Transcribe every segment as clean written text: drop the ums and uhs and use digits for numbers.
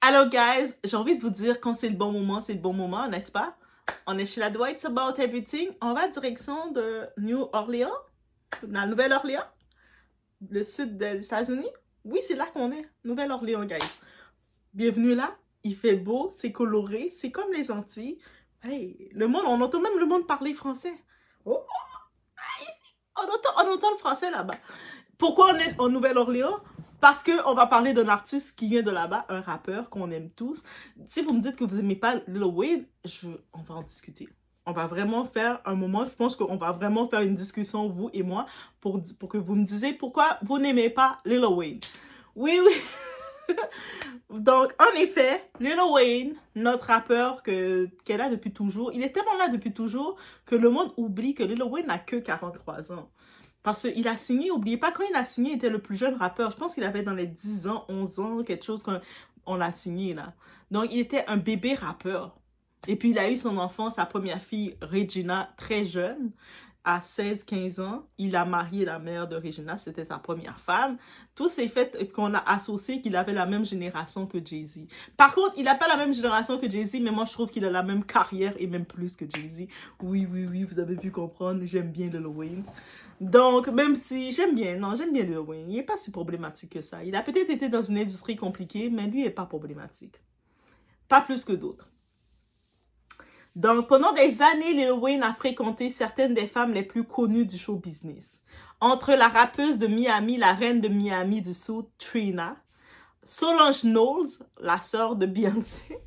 Alors, guys, j'ai envie de vous dire quand c'est le bon moment, n'est-ce pas? On est chez la Dwight About Everything. On va direction de New Orleans, la Nouvelle-Orléans, le sud des États-Unis. Oui, c'est là qu'on est, Nouvelle-Orléans, guys. Bienvenue là. Il fait beau, c'est coloré, c'est comme les Antilles. Hey, le monde, on entend même le monde parler français. Oh, on entend le français là-bas. Pourquoi on est en Nouvelle-Orléans? Parce qu'on va parler d'un artiste qui vient de là-bas, un rappeur qu'on aime tous. Si vous me dites que vous n'aimez pas Lil Wayne, on va en discuter. On va vraiment faire un moment, je pense qu'on va vraiment faire une discussion, vous et moi, pour que vous me disiez pourquoi vous n'aimez pas Lil Wayne. Oui, oui. Donc, en effet, Lil Wayne, notre rappeur qu'elle est là depuis toujours, il est tellement là depuis toujours que le monde oublie que Lil Wayne n'a que 43 ans. Parce qu'il a signé, n'oubliez pas, quand il a signé, il était le plus jeune rappeur. Je pense qu'il avait dans les 10 ans, 11 ans, quelque chose quand on l'a signé, là. Donc, il était un bébé rappeur. Et puis, il a eu son enfant, sa première fille, Regina, très jeune, à 16-15 ans. Il a marié la mère de Regina, c'était sa première femme. Tous ces faits qu'on a associés qu'il avait la même génération que Jay-Z. Par contre, il n'a pas la même génération que Jay-Z, mais moi, je trouve qu'il a la même carrière et même plus que Jay-Z. Oui, oui, oui, vous avez pu comprendre, j'aime bien Lil Wayne. Donc, même si j'aime bien Lil Wayne, il n'est pas si problématique que ça. Il a peut-être été dans une industrie compliquée, mais lui, il n'est pas problématique. Pas plus que d'autres. Donc, pendant des années, Lil Wayne a fréquenté certaines des femmes les plus connues du show business. Entre la rappeuse de Miami, la reine de Miami du Sud, Trina, Solange Knowles, la sœur de Beyoncé,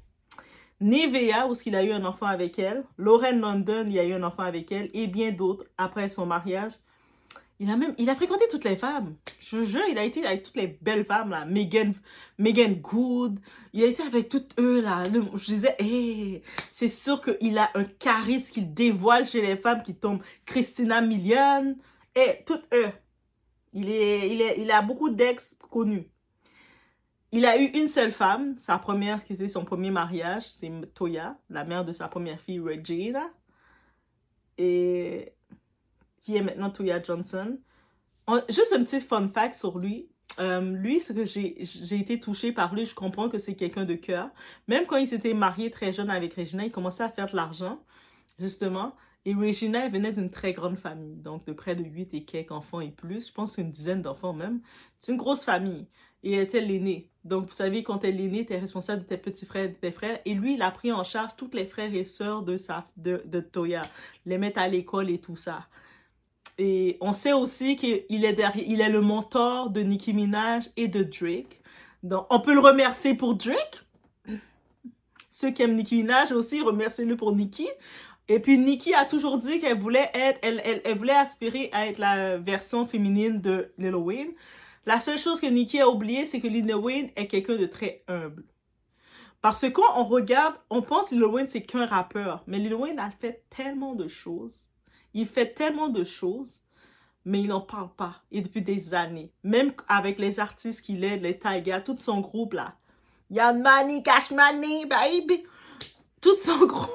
Nevea, où il a eu un enfant avec elle, Lauren London, il a eu un enfant avec elle, et bien d'autres après son mariage. Il a fréquenté toutes les femmes. Je vous jure, il a été avec toutes les belles femmes, là. Megan Good. Il a été avec toutes eux, là. Je disais, hey, c'est sûr qu'il a un charisme qu'il dévoile chez les femmes qui tombent. Christina Milian. Et toutes eux. Il a beaucoup d'ex connus. Il a eu une seule femme, sa première, qui était son premier mariage, c'est Toya, la mère de sa première fille, Regina. Et qui est maintenant Toya Johnson. Juste un petit fun fact sur lui. Lui, ce que j'ai été touchée par lui, je comprends que c'est quelqu'un de cœur. Même quand il s'était marié très jeune avec Regina, il commençait à faire de l'argent, justement. Et Regina, elle venait d'une très grande famille, donc de près de 8 et quelques enfants et plus. Je pense une dizaine d'enfants même. C'est une grosse famille. Et elle était l'aînée. Donc, vous savez, quand t'es l'aînée, t'es responsable de tes petits frères, de tes frères. Et lui, il a pris en charge tous les frères et sœurs de Toya. Les mettre à l'école et tout ça. Et on sait aussi qu'il est il est le mentor de Nicki Minaj et de Drake. Donc, on peut le remercier pour Drake. Ceux qui aiment Nicki Minaj aussi, remerciez-le pour Nicki. Et puis, Nicki a toujours dit qu'elle voulait être, elle voulait aspirer à être la version féminine de Lil Wayne. La seule chose que Nicki a oublié, c'est que Lil Wayne est quelqu'un de très humble. Parce que quand on regarde, on pense que Lil Wayne, c'est qu'un rappeur. Mais Lil Wayne a fait tellement de choses. Il fait tellement de choses, mais il n'en parle pas. Et depuis des années. Même avec les artistes qu'il aide, les Tyga, tout son groupe là. Young Money, Cash Money, baby. Tout son groupe.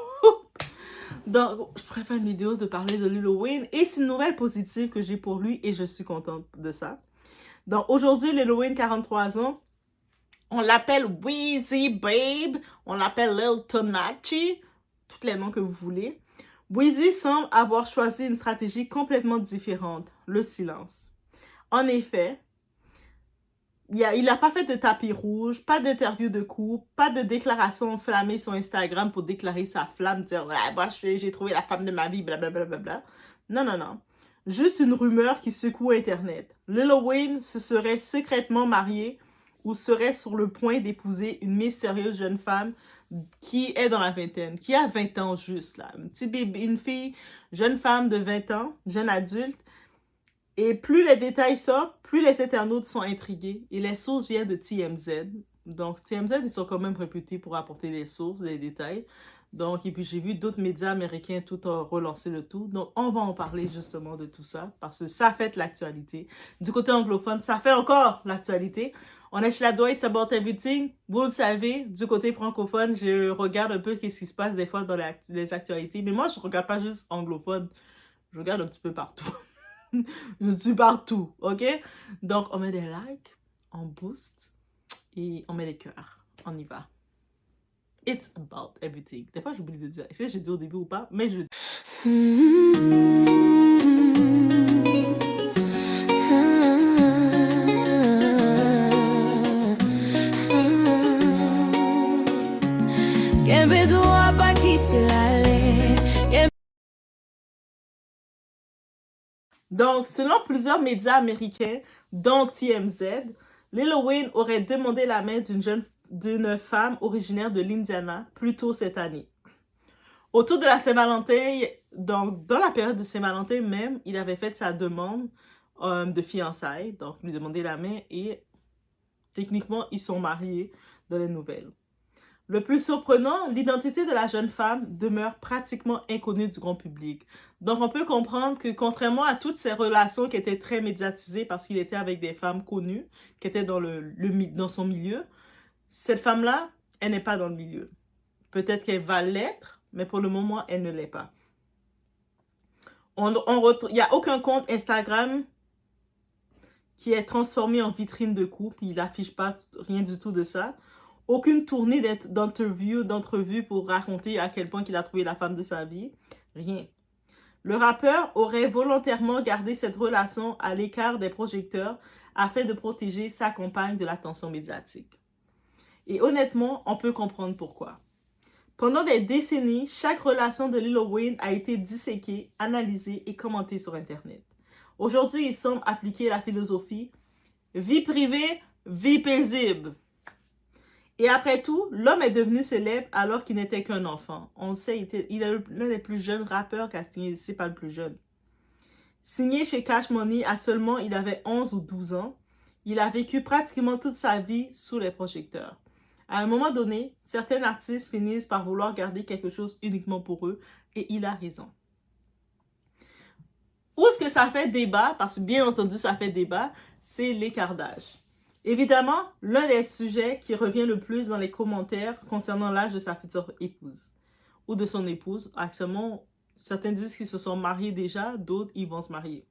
Donc, je préfère une vidéo de parler de Lil Wayne. Et c'est une nouvelle positive que j'ai pour lui et je suis contente de ça. Donc, aujourd'hui, Lil Wayne, 43 ans. On l'appelle Weezy Babe. On l'appelle Lil Tonachi. Tous les noms que vous voulez. Weezy semble avoir choisi une stratégie complètement différente, le silence. En effet, il n'a pas fait de tapis rouge, pas d'interview de couple, pas de déclaration enflammée sur Instagram pour déclarer sa flamme, dire ah, moi j'ai trouvé la femme de ma vie, blablabla. Non, non, non. Juste une rumeur qui secoue Internet. Lil Wayne se serait secrètement marié ou serait sur le point d'épouser une mystérieuse jeune femme qui est dans la vingtaine, qui a 20 ans juste, là. Une petite bébé, une fille, jeune femme de 20 ans, jeune adulte. Et plus les détails sortent, plus les internautes sont intrigués. Et les sources viennent de TMZ. Donc, TMZ, ils sont quand même réputés pour apporter des sources, des détails. Donc, et puis j'ai vu d'autres médias américains tout relancer le tout. Donc, on va en parler justement de tout ça, parce que ça fait l'actualité. Du côté anglophone, ça fait encore l'actualité. On est chez la Dwight About Everything. Vous le savez, du côté francophone, je regarde un peu ce qui se passe des fois dans les actualités. Mais moi, je regarde pas juste anglophone. Je regarde un petit peu partout. Je suis partout, ok? Donc, on met des likes, on booste et on met des cœurs. On y va. It's about everything. Des fois, j'oublie de dire. Est-ce que j'ai dit au début ou pas? Mais je le dis. Donc, selon plusieurs médias américains, dont TMZ, Lil Wayne aurait demandé la main d'une femme originaire de l'Indiana plus tôt cette année. Autour de la Saint-Valentin, donc dans la période de Saint-Valentin même, il avait fait sa demande de fiançailles, donc lui demander la main et techniquement, ils sont mariés dans les nouvelles. Le plus surprenant, l'identité de la jeune femme demeure pratiquement inconnue du grand public. Donc, on peut comprendre que contrairement à toutes ces relations qui étaient très médiatisées parce qu'il était avec des femmes connues, qui étaient dans son milieu, cette femme-là, elle n'est pas dans le milieu. Peut-être qu'elle va l'être, mais pour le moment, elle ne l'est pas. Il n'y a aucun compte Instagram qui est transformé en vitrine de couple. Il n'affiche pas rien du tout de ça. Aucune tournée d'entrevue pour raconter à quel point il a trouvé la femme de sa vie. Rien. Le rappeur aurait volontairement gardé cette relation à l'écart des projecteurs afin de protéger sa compagne de l'attention médiatique. Et honnêtement, on peut comprendre pourquoi. Pendant des décennies, chaque relation de Lil Wayne a été disséquée, analysée et commentée sur Internet. Aujourd'hui, il semble appliquer la philosophie « vie privée, vie paisible ». Et après tout, l'homme est devenu célèbre alors qu'il n'était qu'un enfant. On le sait, il est l'un des plus jeunes rappeurs qu'a signé, c'est pas le plus jeune. Signé chez Cash Money il avait 11 ou 12 ans. Il a vécu pratiquement toute sa vie sous les projecteurs. À un moment donné, certains artistes finissent par vouloir garder quelque chose uniquement pour eux et il a raison. Où est-ce que ça fait débat, parce que bien entendu ça fait débat, c'est l'écartage. Évidemment, l'un des sujets qui revient le plus dans les commentaires concernant l'âge de sa future épouse ou de son épouse. Actuellement, certains disent qu'ils se sont mariés déjà, d'autres ils vont se marier.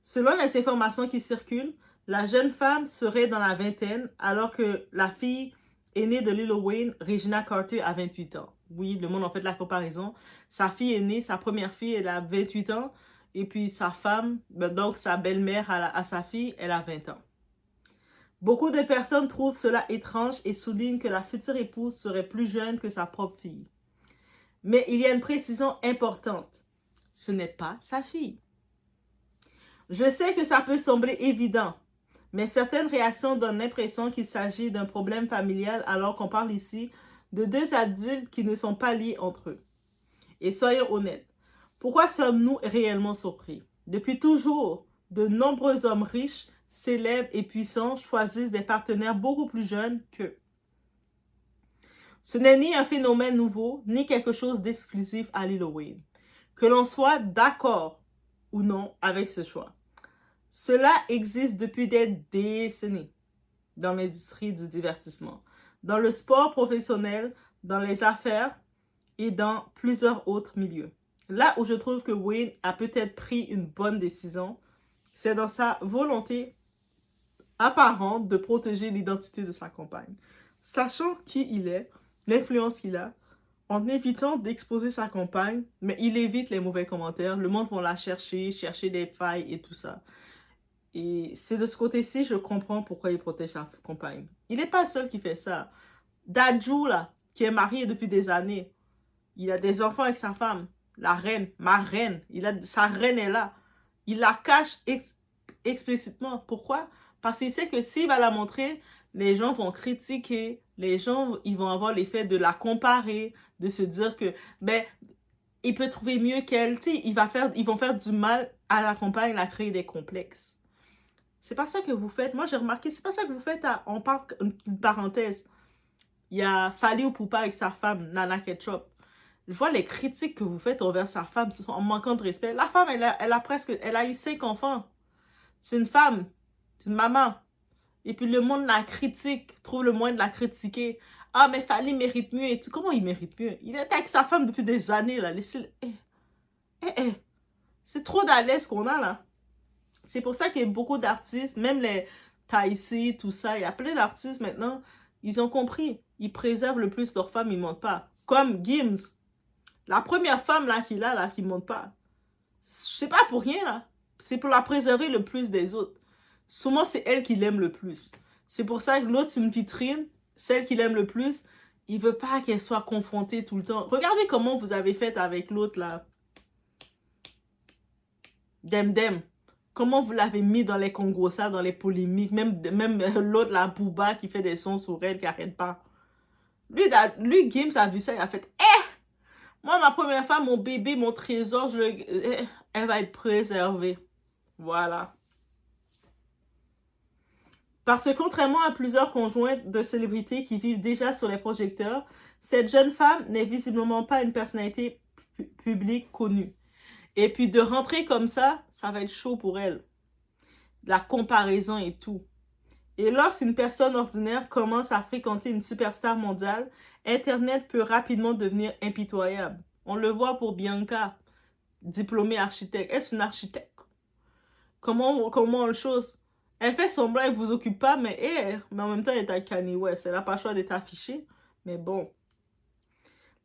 Selon les informations qui circulent, la jeune femme serait dans la vingtaine alors que la fille aînée de Lil Wayne, Regina Carter, a 28 ans. Oui, le monde en fait la comparaison. Sa fille aînée, sa première fille, elle a 28 ans et puis sa femme, donc sa belle-mère à sa fille, elle a 20 ans. Beaucoup de personnes trouvent cela étrange et soulignent que la future épouse serait plus jeune que sa propre fille. Mais il y a une précision importante. Ce n'est pas sa fille. Je sais que ça peut sembler évident, mais certaines réactions donnent l'impression qu'il s'agit d'un problème familial alors qu'on parle ici de deux adultes qui ne sont pas liés entre eux. Et soyons honnêtes, pourquoi sommes-nous réellement surpris? Depuis toujours, de nombreux hommes riches, célèbres et puissants choisissent des partenaires beaucoup plus jeunes qu'eux. Ce n'est ni un phénomène nouveau, ni quelque chose d'exclusif à Lil Wayne. Que l'on soit d'accord ou non avec ce choix. Cela existe depuis des décennies dans l'industrie du divertissement, dans le sport professionnel, dans les affaires et dans plusieurs autres milieux. Là où je trouve que Wayne a peut-être pris une bonne décision, c'est dans sa volonté apparente de protéger l'identité de sa compagne. Sachant qui il est, l'influence qu'il a, en évitant d'exposer sa compagne, mais il évite les mauvais commentaires, le monde va la chercher des failles et tout ça. Et c'est de ce côté-ci, je comprends pourquoi il protège sa compagne. Il n'est pas le seul qui fait ça. Dadju, là, qui est marié depuis des années, il a des enfants avec sa femme, la reine, ma reine, sa reine est là. Il la cache explicitement. Pourquoi? Parce qu'il sait que s'il va la montrer, les gens vont critiquer, les gens ils vont avoir l'effet de la comparer, de se dire que ben il peut trouver mieux qu'elle, tu sais, ils vont faire du mal à la compagne, à créer des complexes. C'est pas ça que vous faites. Moi j'ai remarqué, c'est pas ça que vous faites. On parle une parenthèse. Il y a Fally Ipupa avec sa femme Nana Ketchup. Je vois les critiques que vous faites envers sa femme en manquant de respect. La femme, elle a eu 5 enfants. C'est une femme. C'est une maman. Et puis le monde la critique, trouve le moyen de la critiquer. Ah, mais Fally mérite mieux et tout. Comment il mérite mieux? Il est avec sa femme depuis des années, là. Laissez-le. C'est trop d'à-l'aise qu'on a, là. C'est pour ça qu'il y a beaucoup d'artistes, même les Taïsi, tout ça. Il y a plein d'artistes maintenant. Ils ont compris. ils préservent le plus leurs femmes, ils ne mentent pas. Comme Gims, la première femme là qu'il a, là, qui ne monte pas. C'est pas pour rien, là. C'est pour la préserver le plus des autres. Souvent, c'est elle qui l'aime le plus. C'est pour ça que l'autre, c'est une vitrine. Celle qu'il aime le plus, il veut pas qu'elle soit confrontée tout le temps. Regardez comment vous avez fait avec l'autre, là. Dem. Comment vous l'avez mis dans les congossas, dans les polémiques. Même l'autre, la Booba, qui fait des sons sur elle, qui arrête pas. Lui, Gims a vu ça, il a fait « Eh! Moi, ma première femme, mon bébé, mon trésor, elle va être préservée. » Voilà. Parce que contrairement à plusieurs conjoints de célébrités qui vivent déjà sur les projecteurs, cette jeune femme n'est visiblement pas une personnalité publique connue. Et puis de rentrer comme ça va être chaud pour elle. La comparaison et tout. Et lorsqu'une personne ordinaire commence à fréquenter une superstar mondiale, Internet peut rapidement devenir impitoyable. On le voit pour Bianca, diplômée architecte. Est-ce une architecte? Comment le chose? Elle fait semblant, elle vous occupe pas, mais en même temps, elle est à Kanye West. Elle n'a pas le choix d'être affichée. Mais bon.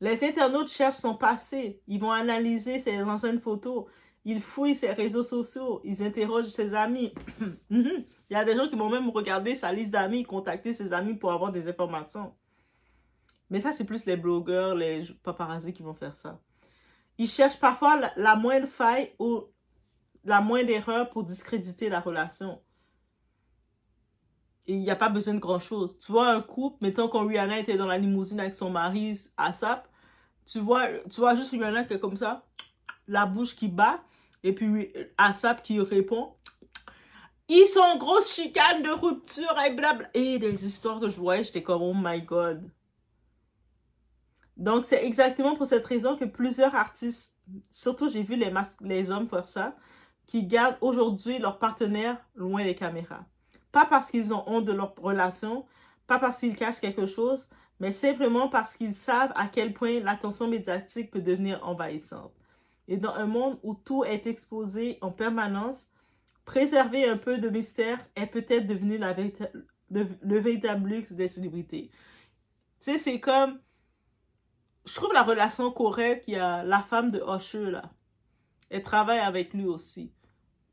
Les internautes cherchent son passé. Ils vont analyser ses anciennes photos. Ils fouillent ses réseaux sociaux. Ils interrogent ses amis. Il y a des gens qui vont même regarder sa liste d'amis, contacter ses amis pour avoir des informations. Mais ça, c'est plus les blogueurs, les paparazzis qui vont faire ça. Ils cherchent parfois la moindre faille ou la moindre erreur pour discréditer la relation. Et il n'y a pas besoin de grand-chose. Tu vois un couple, mettons quand Rihanna était dans la limousine avec son mari, ASAP, tu vois juste Rihanna qui est comme ça, la bouche qui bat, et puis ASAP qui répond. Ils sont en grosse chicane de rupture et blabla. Et des histoires que je voyais, j'étais comme, oh my God. Donc, c'est exactement pour cette raison que plusieurs artistes, surtout j'ai vu les hommes faire ça, qui gardent aujourd'hui leur partenaire loin des caméras. Pas parce qu'ils ont honte de leur relation, pas parce qu'ils cachent quelque chose, mais simplement parce qu'ils savent à quel point l'attention médiatique peut devenir envahissante. Et dans un monde où tout est exposé en permanence, préserver un peu de mystère est peut-être devenu le véritable luxe des célébrités. Tu sais, c'est comme... Je trouve la relation correcte, il y a la femme de Usher, là. Elle travaille avec lui aussi.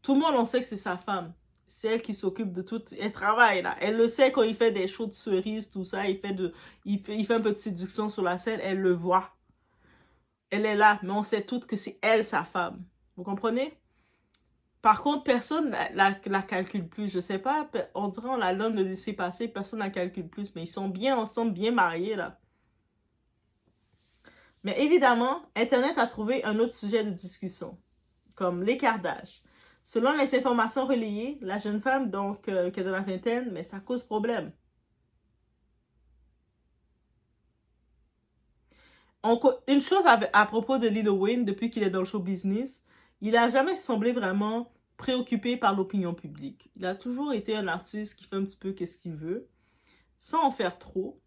Tout le monde, on sait que c'est sa femme. C'est elle qui s'occupe de tout. Elle travaille, là. Elle le sait quand il fait des shows de cerises, tout ça. Il fait un peu de séduction sur la scène. Elle le voit. Elle est là, mais on sait toutes que c'est elle, sa femme. Vous comprenez? Par contre, personne la calcule plus. Je sais pas, on dirait on la donne de laisser passer. Personne la calcule plus. Mais ils sont bien ensemble, bien mariés, là. Mais évidemment, Internet a trouvé un autre sujet de discussion, comme l'écartage. Selon les informations relayées, la jeune femme, donc, qui est dans la vingtaine, mais ça cause problème. Une chose à propos de Lil Wayne, depuis qu'il est dans le show business, il n'a jamais semblé vraiment préoccupé par l'opinion publique. Il a toujours été un artiste qui fait un petit peu qu'est-ce qu'il veut, sans en faire trop.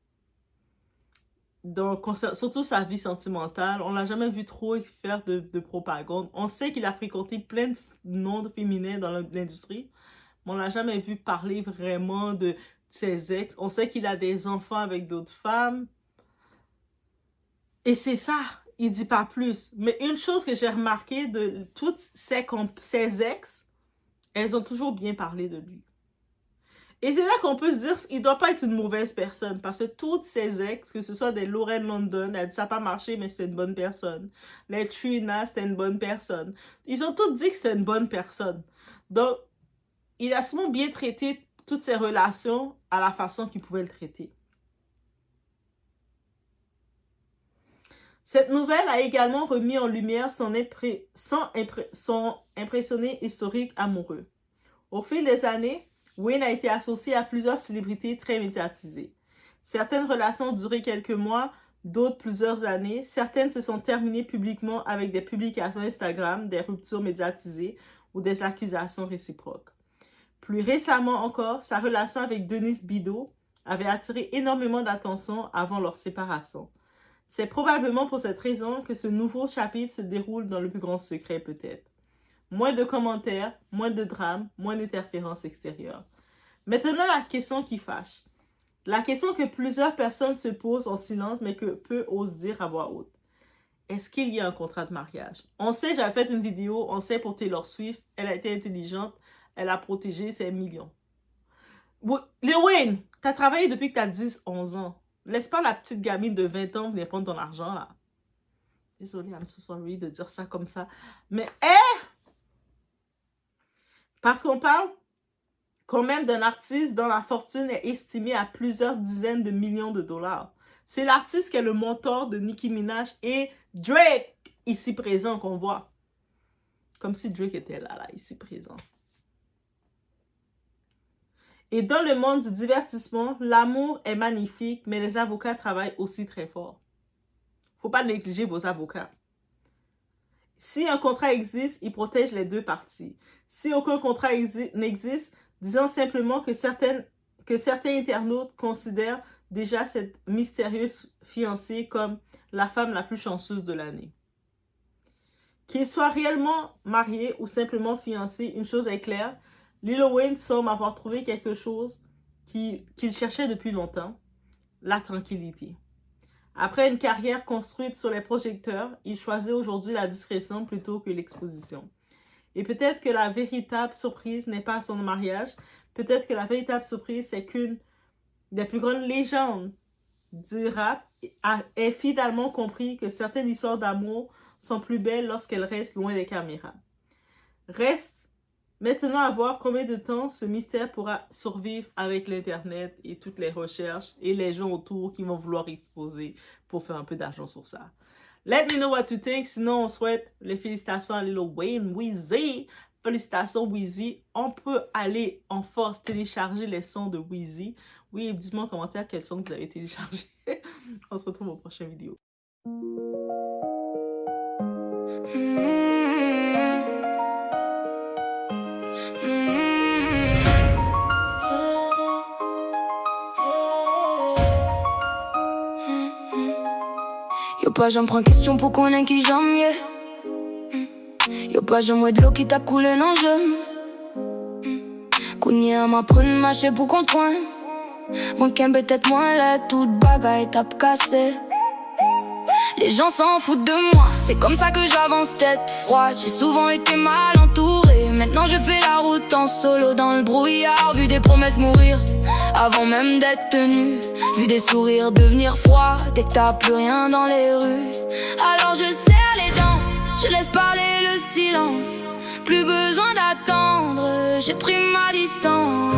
Donc, surtout sa vie sentimentale, on l'a jamais vu trop faire de propagande. On sait qu'il a fréquenté plein de noms féminins dans l'industrie, mais on l'a jamais vu parler vraiment de ses ex. On sait qu'il a des enfants avec d'autres femmes. Et c'est ça, il dit pas plus. Mais une chose que j'ai remarqué de toutes ses ex, elles ont toujours bien parlé de lui. Et c'est là qu'on peut se dire qu'il ne doit pas être une mauvaise personne. Parce que toutes ses ex, que ce soit des Lauren London, elle dit ça n'a pas marché, mais c'était une bonne personne. Les Trina, c'était une bonne personne. Ils ont tous dit que c'était une bonne personne. Donc, il a souvent bien traité toutes ses relations à la façon qu'il pouvait le traiter. Cette nouvelle a également remis en lumière son impressionné historique amoureux. Au fil des années, Wayne a été associé à plusieurs célébrités très médiatisées. Certaines relations ont duré quelques mois, d'autres plusieurs années. Certaines se sont terminées publiquement avec des publications Instagram, des ruptures médiatisées ou des accusations réciproques. Plus récemment encore, sa relation avec Denise Bideau avait attiré énormément d'attention avant leur séparation. C'est probablement pour cette raison que ce nouveau chapitre se déroule dans le plus grand secret peut-être. Moins de commentaires, moins de drames, moins d'interférences extérieures. Maintenant, la question qui fâche. La question que plusieurs personnes se posent en silence, mais que peu osent dire à voix haute. Est-ce qu'il y a un contrat de mariage? On sait, j'avais fait une vidéo, on sait pour Taylor Swift, elle a été intelligente, elle a protégé ses millions. Lil Wayne, t'as travaillé depuis que t'as 10-11 ans. Laisse pas la petite gamine de 20 ans venir prendre ton argent, là. Désolée, I'm so sorry de dire ça comme ça. Mais, parce qu'on parle quand même d'un artiste dont la fortune est estimée à plusieurs dizaines de millions de dollars. C'est l'artiste qui est le mentor de Nicki Minaj et Drake, ici présent, qu'on voit. Comme si Drake était là, ici présent. Et dans le monde du divertissement, l'amour est magnifique, mais les avocats travaillent aussi très fort. Faut pas négliger vos avocats. Si un contrat existe, il protège les deux parties. Si aucun contrat n'existe, disons simplement que certains internautes considèrent déjà cette mystérieuse fiancée comme la femme la plus chanceuse de l'année. Qu'il soit réellement marié ou simplement fiancé, une chose est claire, Lil Wayne semble avoir trouvé quelque chose qu'il cherchait depuis longtemps, la tranquillité. Après une carrière construite sur les projecteurs, il choisit aujourd'hui la discrétion plutôt que l'exposition. Et peut-être que la véritable surprise n'est pas son mariage, peut-être que la véritable surprise, c'est qu'une des plus grandes légendes du rap ait finalement compris que certaines histoires d'amour sont plus belles lorsqu'elles restent loin des caméras. Reste maintenant à voir combien de temps ce mystère pourra survivre avec l'Internet et toutes les recherches et les gens autour qui vont vouloir exposer pour faire un peu d'argent sur ça. Let me know what you think. Sinon, on souhaite les félicitations à Lil Wayne, Weezy. Félicitations, Weezy. On peut aller en force télécharger les sons de Weezy. Oui, dites-moi en commentaire quels sons vous avez téléchargés. On se retrouve aux prochaines vidéos. Yo pas j'en prends question pour qu'on ait qui j'aime mieux. Yo pas j'en de l'eau qui tape coulé non j'aime. Kounye à m'apprendre marcher pour qu'on toine. Moi qu'un peut-être moins là, toute bagaille tape cassée. Les gens s'en foutent de moi, c'est comme ça que j'avance tête froide. J'ai souvent été mal entouré, maintenant je fais la route en solo dans le brouillard. Vu des promesses mourir, avant même d'être tenu. Vu des sourires devenir froids, dès que t'as plus rien dans les rues. Alors je serre les dents, je laisse parler le silence. Plus besoin d'attendre, j'ai pris ma distance.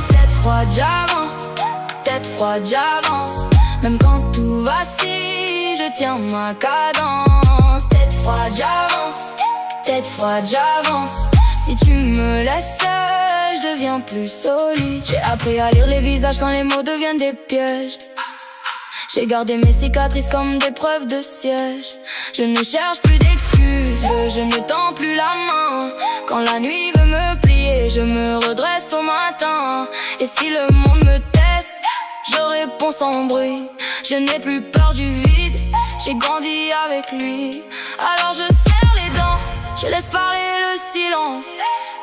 Tête froide j'avance, tête froide j'avance. Même quand tout vacille, je tiens ma cadence. Tête froide j'avance, tête froide j'avance. Si tu me laisses seule, je deviens plus solide. J'ai appris à lire les visages quand les mots deviennent des pièges. J'ai gardé mes cicatrices comme des preuves de siège. Je ne cherche plus d'excuses, je ne tends plus la main. Quand la nuit veut me plier, je me redresse au matin. Et si le monde me teste, je réponds sans bruit. Je n'ai plus peur du vide, j'ai grandi avec lui. Alors je serre les dents, je laisse parler le silence.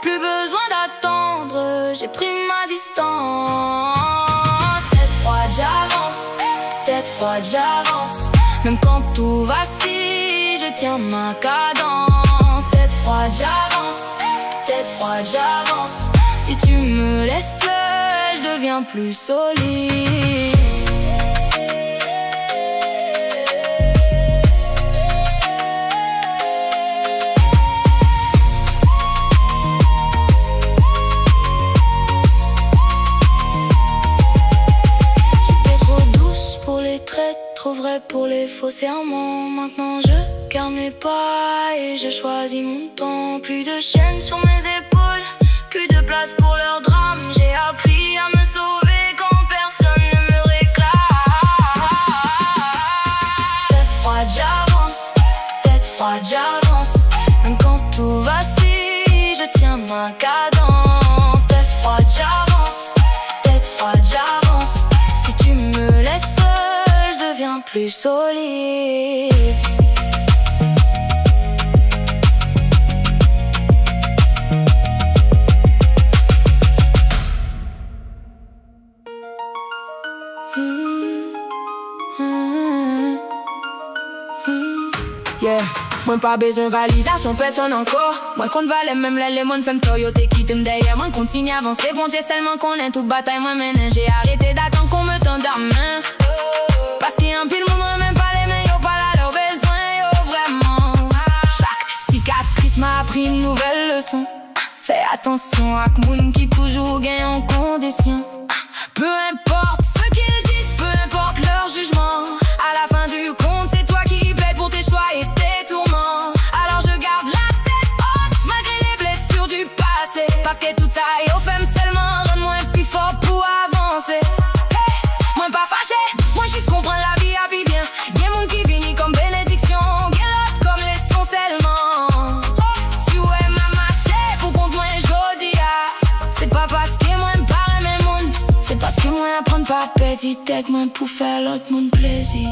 Plus besoin d'attendre, j'ai pris ma distance. Tête froide j'avance, tête froide j'avance. Même quand tout vacille, je tiens ma cadence. Tête froide j'avance, tête froide j'avance. Si tu me laisses seule, je deviens plus solide. Trop vrai pour les faux serments. Maintenant je garde mes pas et je choisis mon temps. Plus de chaînes sur mes épaules, plus de place pour leur drame. J'ai appris à me sauver quand personne ne me réclame. Tête froide j'avance, tête froide j'avance. Même quand tout vacille, je tiens ma cadence. Tête froide j'avance, tête froide j'avance. Si tu me laisses plus solide. Yeah. Moi pas besoin validation personne encore. Moi qu'on valait même les lemons femme Toyota qui t'aime derrière. Moi continue à avancer bon Dieu seulement qu'on est toute bataille moi maintenant. J'ai arrêté d'attendre qu'on me tende la main. Parce qu'il y a un pile monde même pas les mains. Yo pas là leur besoin yo vraiment. Chaque cicatrice m'a appris une nouvelle leçon. Fais attention à moun qui toujours gagne en condition. Peu importe ce qu'ils disent, peu importe leur jugement. À la fin du compte c'est toi qui paies pour tes choix et tes tourments. Alors je garde la tête haute malgré les blessures du passé. Parce que tout ça yo fait seulement rendre moins plus fort pour avancer. Hey, moi pas fâché, moi j'suis comprends la vie à vie bien. Y'a moun qui vini comme bénédiction, y'a l'autre comme leçon seulement. Si ouais m'a marché pour compte moi jodi ya. C'est pas parce que moi m'pare mes moun, c'est parce que moi apprendre pas petit tête moi pour faire l'autre moun plaisir.